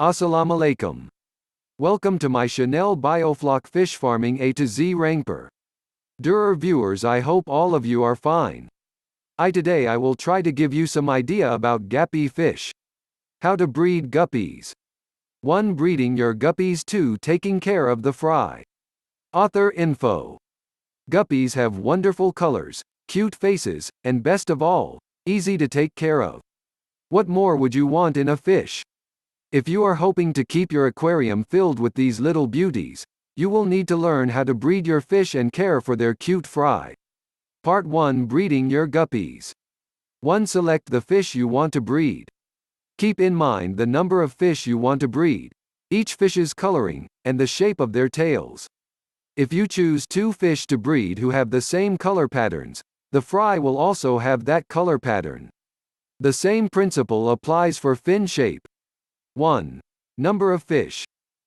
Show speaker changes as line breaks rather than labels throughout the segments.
Assalamu alaikum. Welcome to my Chanel Biofloc Fish Farming A to Z Rangpur. Dear viewers, I hope all of you are fine. Today I will try to give you some idea about gappy fish. How to breed guppies. 1. Breeding your guppies. 2. Taking care of the fry. Author info. Guppies have wonderful colors, cute faces, and best of all, easy to take care of. What more would you want in a fish? If you are hoping to keep your aquarium filled with these little beauties, you will need to learn how to breed your fish and care for their cute fry. Part 1. Breeding your guppies. 1. Select the fish you want to breed. Keep in mind the number of fish you want to breed, each fish's coloring, and the shape of their tails. If you choose 2 fish to breed who have the same color patterns, the fry will also have that color pattern. The same principle applies for fin shape. 1. Number of fish.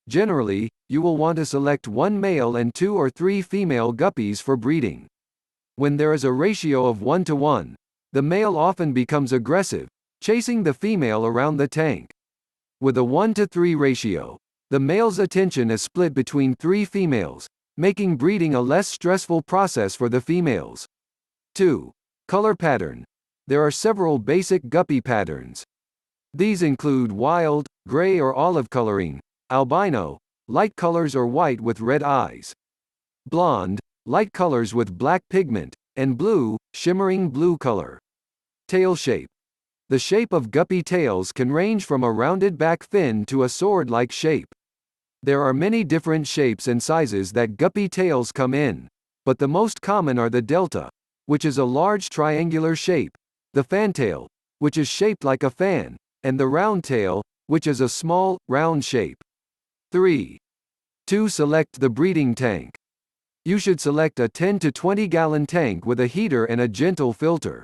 Generally, you will want to select 1 male and 2 or 3 female guppies for breeding. When there is a ratio of 1 to 1, the male often becomes aggressive, chasing the female around the tank. With a 1 to 3 ratio, the male's attention is split between 3 females, making breeding a less stressful process for the females. 2. Color pattern. There are several basic guppy patterns. These include wild, gray or olive coloring, albino, light colors or white with red eyes, blonde, light colors with black pigment, and blue, shimmering blue color. Tail shape. The shape of guppy tails can range from a rounded back fin to a sword-like shape. There are many different shapes and sizes that guppy tails come in, but the most common are the delta, which is a large triangular shape, the fantail, which is shaped like a fan, and the round tail, which is a small, round shape. 3. 2. Select the breeding tank. You should select a 10 to 20 gallon tank with a heater and a gentle filter.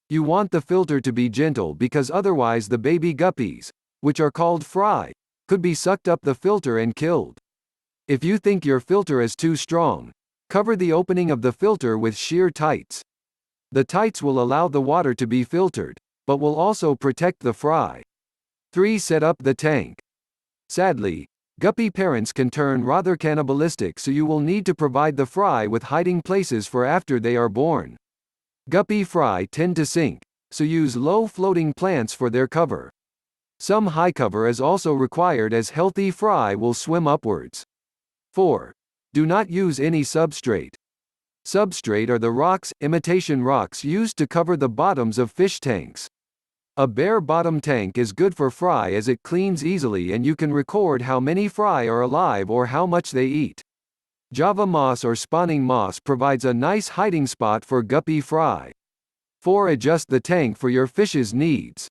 You want the filter to be gentle because otherwise the baby guppies, which are called fry, could be sucked up the filter and killed. If you think your filter is too strong, cover the opening of the filter with sheer tights. The tights will allow the water to be filtered, but will also protect the fry. 3. Set up the tank. Sadly, guppy parents can turn rather cannibalistic, so you will need to provide the fry with hiding places for after they are born. Guppy fry tend to sink, so use low floating plants for their cover. Some high cover is also required as healthy fry will swim upwards. 4. Do not use any substrate. Substrate are the rocks, imitation rocks used to cover the bottoms of fish tanks. A bare bottom tank is good for fry as it cleans easily and you can record how many fry are alive or how much they eat. Java moss or spawning moss provides a nice hiding spot for guppy fry. 4. Adjust the tank for your fish's needs.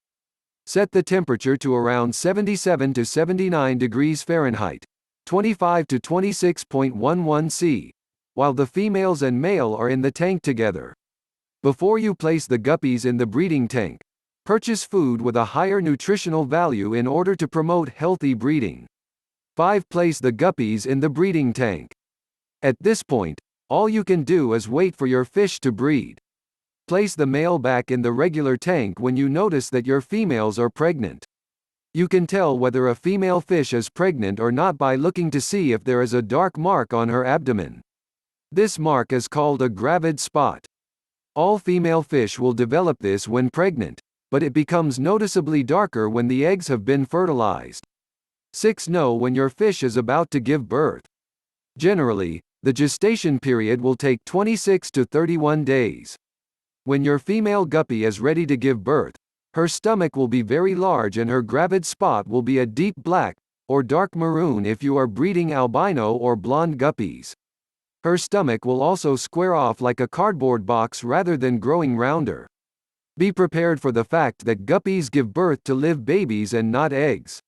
Set the temperature to around 77 to 79 degrees Fahrenheit, 25 to 26.11 C, while the females and male are in the tank together. Before you place the guppies in the breeding tank, purchase food with a higher nutritional value in order to promote healthy breeding. 5. Place the guppies in the breeding tank. At this point, all you can do is wait for your fish to breed. Place the male back in the regular tank when you notice that your females are pregnant. You can tell whether a female fish is pregnant or not by looking to see if there is a dark mark on her abdomen. This mark is called a gravid spot. All female fish will develop this when pregnant, but it becomes noticeably darker when the eggs have been fertilized. 6. Know when your fish is about to give birth. Generally, the gestation period will take 26 to 31 days. When your female guppy is ready to give birth, her stomach will be very large and her gravid spot will be a deep black, or dark maroon if you are breeding albino or blonde guppies. Her stomach will also square off like a cardboard box rather than growing rounder. Be prepared for the fact that guppies give birth to live babies and not eggs.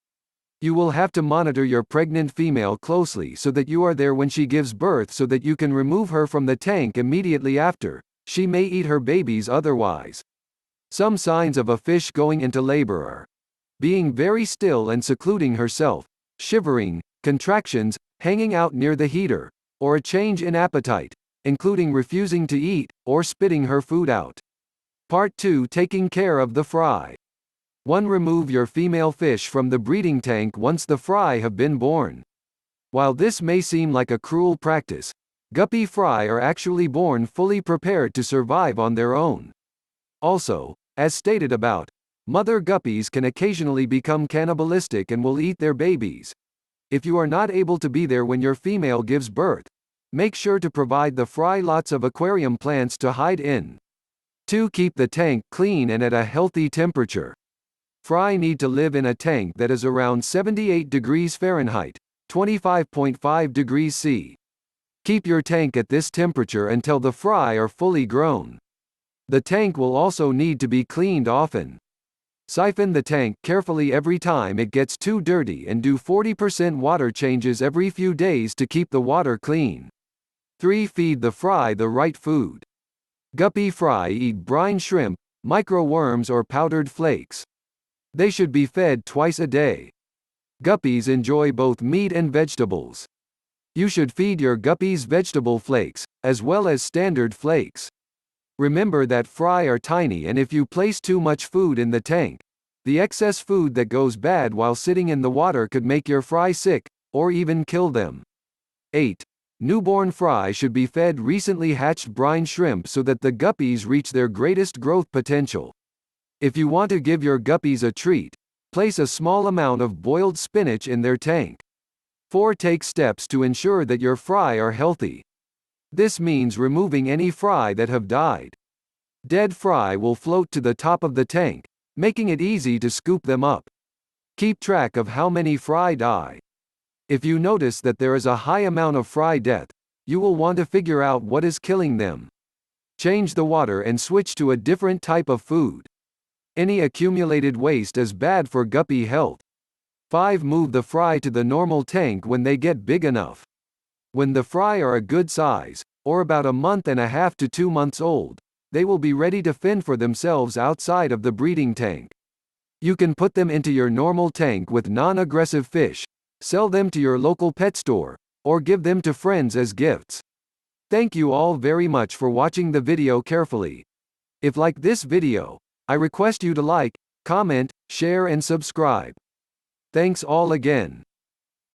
You will have to monitor your pregnant female closely so that you are there when she gives birth so that you can remove her from the tank immediately after. She may eat her babies otherwise. Some signs of a fish going into labor are being very still and secluding herself, shivering, contractions, hanging out near the heater, or a change in appetite, including refusing to eat, or spitting her food out. Part 2. Taking care of the fry. 1. Remove your female fish from the breeding tank once the fry have been born. While this may seem like a cruel practice, guppy fry are actually born fully prepared to survive on their own. Also, as stated about, mother guppies can occasionally become cannibalistic and will eat their babies. If you are not able to be there when your female gives birth, make sure to provide the fry lots of aquarium plants to hide in. 2. Keep the tank clean and at a healthy temperature. Fry need to live in a tank that is around 78 degrees Fahrenheit, 25.5 degrees C. Keep your tank at this temperature until the fry are fully grown. The tank will also need to be cleaned often. Siphon the tank carefully every time it gets too dirty and do 40% water changes every few days to keep the water clean. 3. Feed the fry the right food. Guppy fry eat brine shrimp, microworms or powdered flakes. They should be fed twice a day. Guppies enjoy both meat and vegetables. You should feed your guppies vegetable flakes, as well as standard flakes. Remember that fry are tiny, and if you place too much food in the tank, the excess food that goes bad while sitting in the water could make your fry sick, or even kill them. 8. Newborn fry should be fed recently hatched brine shrimp so that the guppies reach their greatest growth potential. If you want to give your guppies a treat, place a small amount of boiled spinach in their tank. 4. Take steps to ensure that your fry are healthy. This means removing any fry that have died. Dead fry will float to the top of the tank, making it easy to scoop them up. Keep track of how many fry die. If you notice that there is a high amount of fry death, you will want to figure out what is killing them. Change the water and switch to a different type of food. Any accumulated waste is bad for guppy health. 5. Move the fry to the normal tank when they get big enough. When the fry are a good size, or about a month and a half to 2 months old, they will be ready to fend for themselves outside of the breeding tank. You can put them into your normal tank with non-aggressive fish, sell them to your local pet store, or give them to friends as gifts. Thank you all very much for watching the video carefully. If like this video, I request you to like, comment, share and subscribe. Thanks all again.